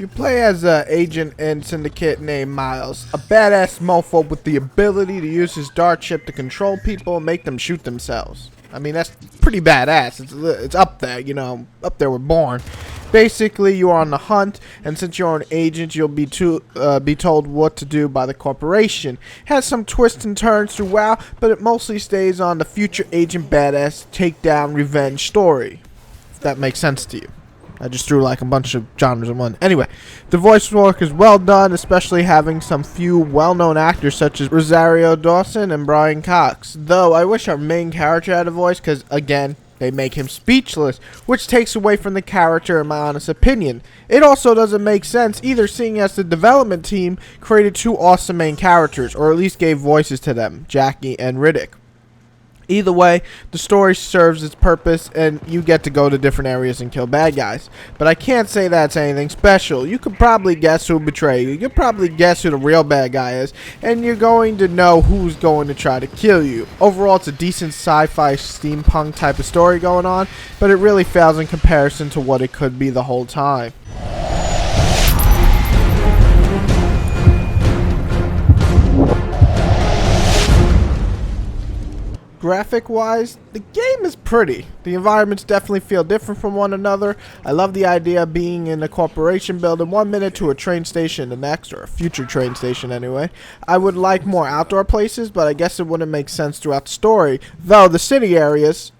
You play as an agent in Syndicate named Miles, a badass mofo with the ability to use his dart chip to control people and make them shoot themselves. I mean, that's pretty badass. It's up there, you know, up there with Born. Basically, you are on the hunt, and since you're an agent, you'll be told what to do by the corporation. It has some twists and turns throughout, but it mostly stays on the future agent badass takedown revenge story. If that makes sense to you. I just threw like a bunch of genres in one. Anyway, the voice work is well done, especially having some few well-known actors such as Rosario Dawson and Brian Cox. Though I wish our main character had a voice, because again, they make him speechless, which takes away from the character in my honest opinion. It also doesn't make sense either, seeing as the development team created two awesome main characters, or at least gave voices to them, Jackie and Riddick. Either way, the story serves its purpose, and you get to go to different areas and kill bad guys. But I can't say that's anything special. You could probably guess who betrayed you. You could probably guess who the real bad guy is, and you're going to know who's going to try to kill you. Overall, it's a decent sci-fi steampunk type of story going on, but it really fails in comparison to what it could be the whole time. Graphic wise, the game is pretty. The environments definitely feel different from one another. I love the idea of being in a corporation building 1 minute to a train station the next, or a future train station anyway. I would like more outdoor places, but I guess it wouldn't make sense throughout the story, though the city areas,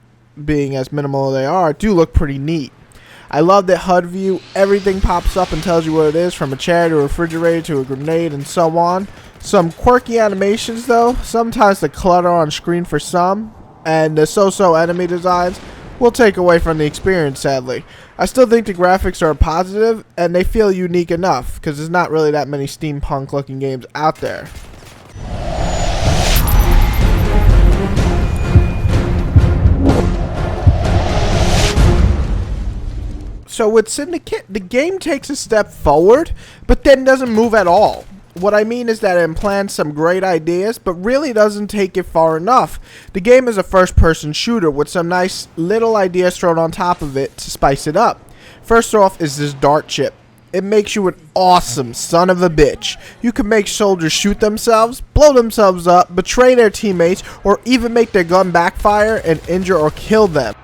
being as minimal as they are, do look pretty neat. I love that HUD view. Everything pops up and tells you what it is, from a chair to a refrigerator to a grenade and so on. Some quirky animations though, sometimes the clutter on screen for some, and the so-so enemy designs will take away from the experience sadly. I still think the graphics are positive and they feel unique enough, because there's not really that many steampunk looking games out there. So with Syndicate, the game takes a step forward, but then doesn't move at all. What I mean is that it implants some great ideas, but really doesn't take it far enough. The game is a first-person shooter with some nice little ideas thrown on top of it to spice it up. First off is this dart chip. It makes you an awesome son of a bitch. You can make soldiers shoot themselves, blow themselves up, betray their teammates, or even make their gun backfire and injure or kill them.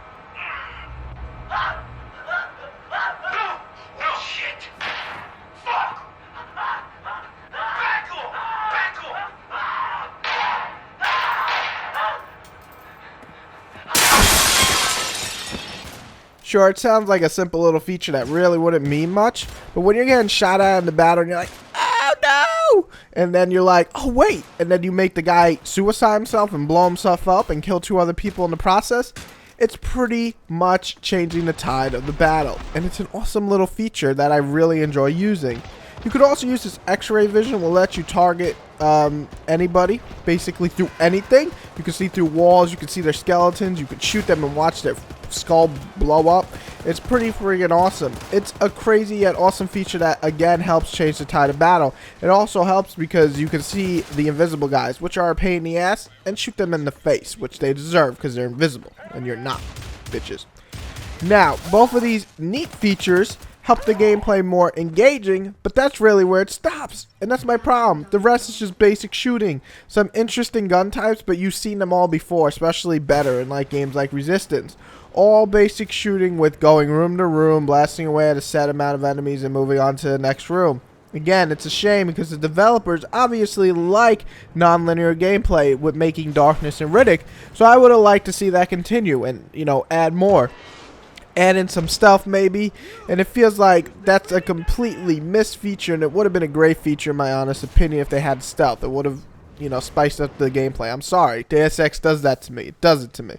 Sure, it sounds like a simple little feature that really wouldn't mean much, but when you're getting shot at in the battle and you're like, oh no! And then you're like, oh wait! And then you make the guy suicide himself and blow himself up and kill 2 other people in the process, it's pretty much changing the tide of the battle. And it's an awesome little feature that I really enjoy using. You could also use this X-ray vision, will let you target anybody, basically through anything. You can see through walls, you can see their skeletons, you can shoot them and watch their skull blow up. It's pretty friggin' awesome. It's a crazy yet awesome feature that again helps change the tide of battle. It also helps because you can see the invisible guys, which are a pain in the ass, and shoot them in the face, which they deserve because they're invisible and you're not, bitches. Now, both of these neat features help the gameplay more engaging, but that's really where it stops, and that's my problem. The rest is just basic shooting. Some interesting gun types, but you've seen them all before, especially better in like games like Resistance. All basic shooting with going room to room, blasting away at a set amount of enemies and moving on to the next room. Again, it's a shame because the developers obviously like non-linear gameplay with making Darkness and Riddick, so I would have liked to see that continue and, you know, add more. Add in some stealth maybe, and it feels like that's a completely missed feature, and it would have been a great feature in my honest opinion if they had stealth. It would have, you know, spiced up the gameplay. I'm sorry, Deus Ex does that to me. It does it to me.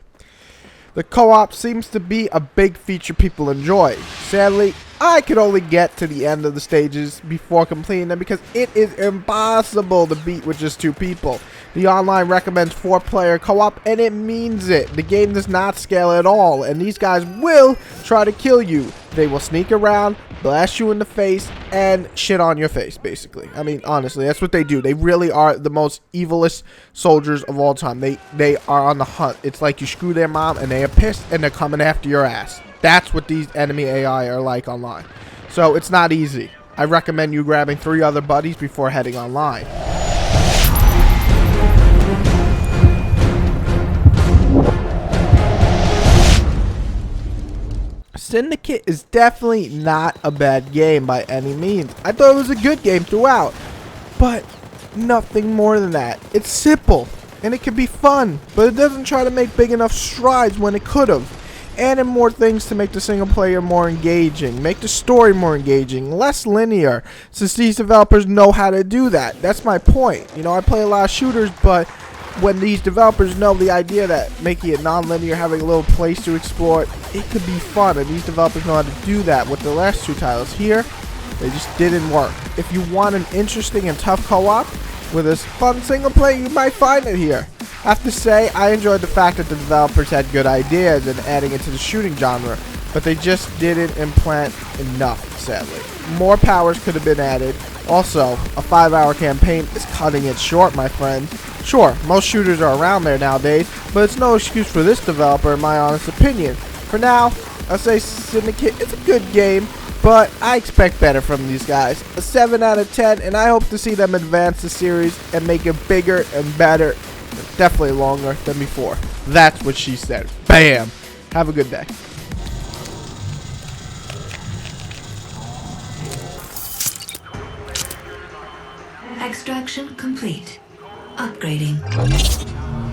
The co-op seems to be a big feature people enjoy. Sadly, I could only get to the end of the stages before completing them because it is impossible to beat with just 2 people. The online recommends 4-player co-op, and it means it. The game does not scale at all, and these guys will try to kill you. They will sneak around, blast you in the face, and shit on your face, basically. I mean, honestly, that's what they do. They really are the most evilest soldiers of all time. They are on the hunt. It's like you screw their mom, and they are pissed, and they're coming after your ass. That's what these enemy AI are like online. So it's not easy. I recommend you grabbing 3 other buddies before heading online. Syndicate is definitely not a bad game by any means. I thought it was a good game throughout, but nothing more than that. It's simple, and it can be fun, but it doesn't try to make big enough strides when it could have. Add in more things to make the single player more engaging, make the story more engaging, less linear, since these developers know how to do that. That's my point. You know, I play a lot of shooters, but when these developers know the idea that making it non-linear, having a little place to explore, it could be fun, and these developers know how to do that with the last 2 titles. Here, they just didn't work. If you want an interesting and tough co-op with a fun single player, you might find it here. I have to say, I enjoyed the fact that the developers had good ideas and adding it to the shooting genre, but they just didn't implant enough, sadly. More powers could have been added. Also, a 5-hour campaign is cutting it short, my friends. Sure, most shooters are around there nowadays, but it's no excuse for this developer in my honest opinion. For now, I'll say Syndicate is a good game, but I expect better from these guys. A 7 out of 10, and I hope to see them advance the series and make it bigger and better, definitely longer than before. That's what she said. Bam! Have a good day. Extraction complete. Upgrading.